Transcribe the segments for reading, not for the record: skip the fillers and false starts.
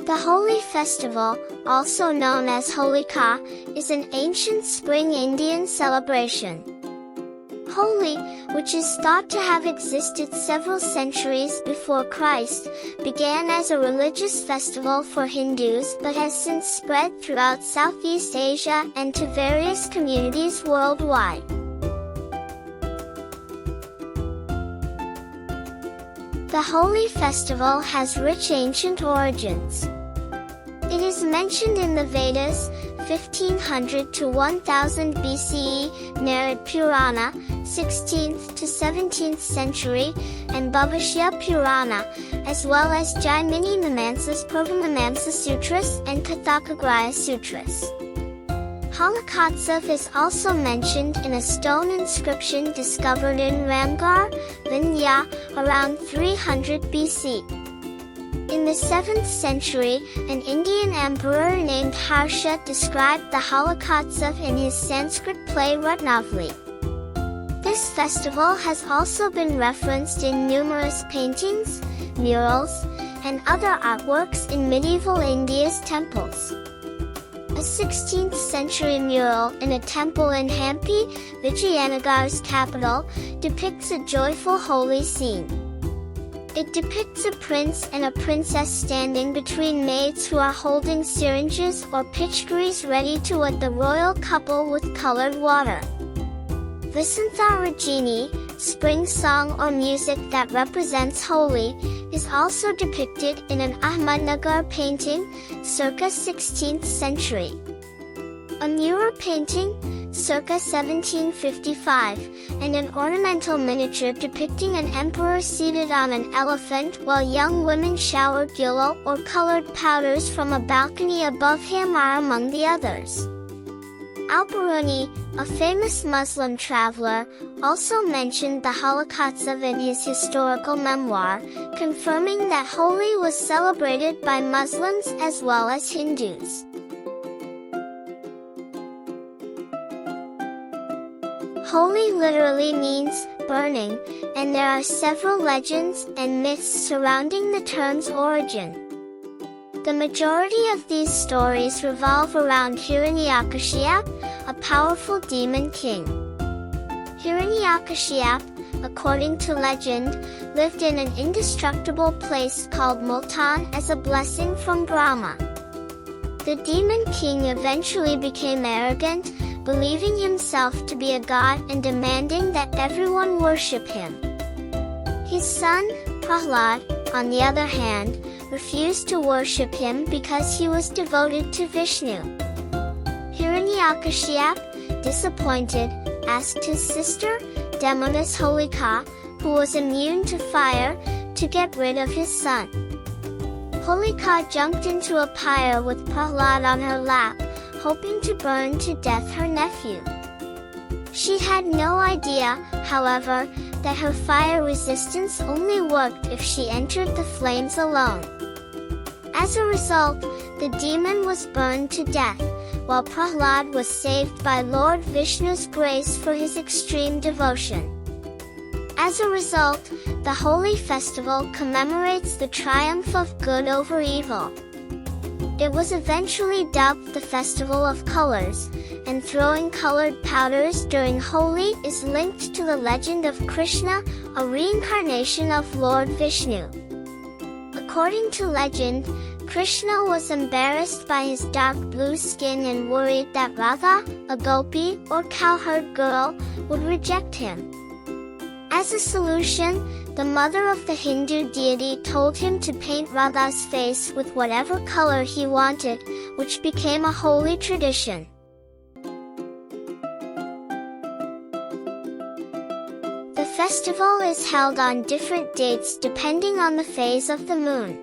The Holi festival, also known as Holika, is an ancient spring Indian celebration. Holi, which is thought to have existed several centuries before Christ, began as a religious festival for Hindus but has since spread throughout Southeast Asia and to various communities worldwide. The Holi festival has rich ancient origins. It is mentioned in the Vedas, 1500 to 1000 BCE, Narad Purana, 16th to 17th century, and Bhavashya Purana, as well as Jaimini Mimamsa's Purvamamsa Sutras and Kathakagraya Sutras. Holokotsav is also mentioned in a stone inscription discovered in Ramgarh, Vindhya, around 300 BC. In the 7th century, an Indian emperor named Harsha described the Holokotsav in his Sanskrit play Ratnavali. This festival has also been referenced in numerous paintings, murals, and other artworks in medieval India's temples. A 16th century mural in a temple in Hampi, Vijayanagar's capital, depicts a joyful Holi scene. It depicts a prince and a princess standing between maids who are holding syringes or pitchkaris ready to wet the royal couple with colored water. Vasantha Rajini, spring song or music that represents Holi, is also depicted in an Ahmednagar painting, circa 16th century. A mural painting, circa 1755, and an ornamental miniature depicting an emperor seated on an elephant while young women showered yellow or colored powders from a balcony above him are among the others. Al-Biruni, a famous Muslim traveler, also mentioned the Holokotsav in his historical memoir, confirming that Holi was celebrated by Muslims as well as Hindus. Holi literally means burning, and there are several legends and myths surrounding the term's origin. The majority of these stories revolve around Hiranyakashipu, a powerful demon king. Hiranyakashipu, according to legend, lived in an indestructible place called Multan as a blessing from Brahma. The demon king eventually became arrogant, believing himself to be a god and demanding that everyone worship him. His son, Prahlad, on the other hand, refused to worship him because he was devoted to Vishnu. Hiranyakashipu, disappointed, asked his sister, demoness Holika, who was immune to fire, to get rid of his son. Holika jumped into a pyre with Prahlad on her lap, hoping to burn to death her nephew. She had no idea, however, that her fire resistance only worked if she entered the flames alone. As a result, the demon was burned to death, while Prahlad was saved by Lord Vishnu's grace for his extreme devotion. As a result, the Holi festival commemorates the triumph of good over evil. It was eventually dubbed the Festival of Colors, and throwing colored powders during Holi is linked to the legend of Krishna, a reincarnation of Lord Vishnu. According to legend, Krishna was embarrassed by his dark blue skin and worried that Radha, a gopi or cowherd girl, would reject him. As a solution, the mother of the Hindu deity told him to paint Radha's face with whatever color he wanted, which became a Holi tradition. The festival is held on different dates depending on the phase of the moon.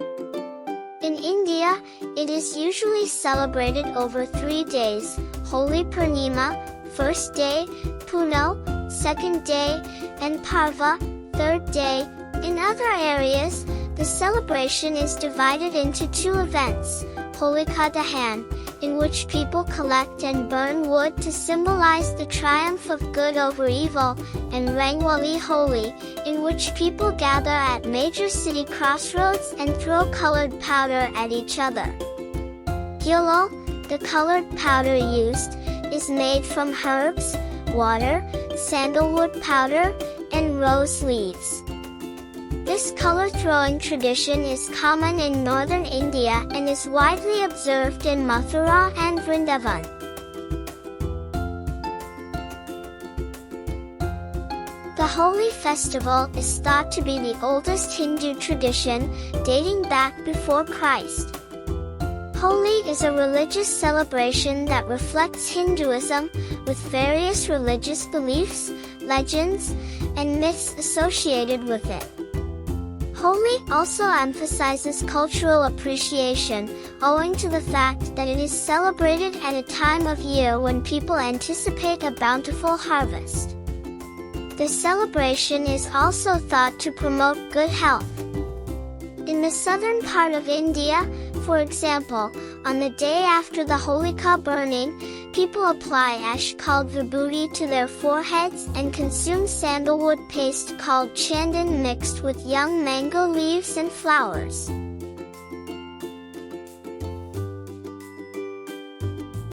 In India, it is usually celebrated over 3 days: Holi Purnima, first day, Puno, second day, and Parva, third day. In other areas, the celebration is divided into 2 events: Holika Dahan, in which people collect and burn wood to symbolize the triumph of good over evil, and Rangwali Holi, in which people gather at major city crossroads and throw colored powder at each other. Gulal, the colored powder used, is made from herbs, water, sandalwood powder, and rose leaves. This color-throwing tradition is common in northern India and is widely observed in Mathura and Vrindavan. The Holi festival is thought to be the oldest Hindu tradition, dating back before Christ. Holi is a religious celebration that reflects Hinduism, with various religious beliefs, legends, and myths associated with it. Holi also emphasizes cultural appreciation, owing to the fact that it is celebrated at a time of year when people anticipate a bountiful harvest. The celebration is also thought to promote good health. In the southern part of India, for example, on the day after the Holika burning, people apply ash called vibhuti to their foreheads and consume sandalwood paste called chandan mixed with young mango leaves and flowers.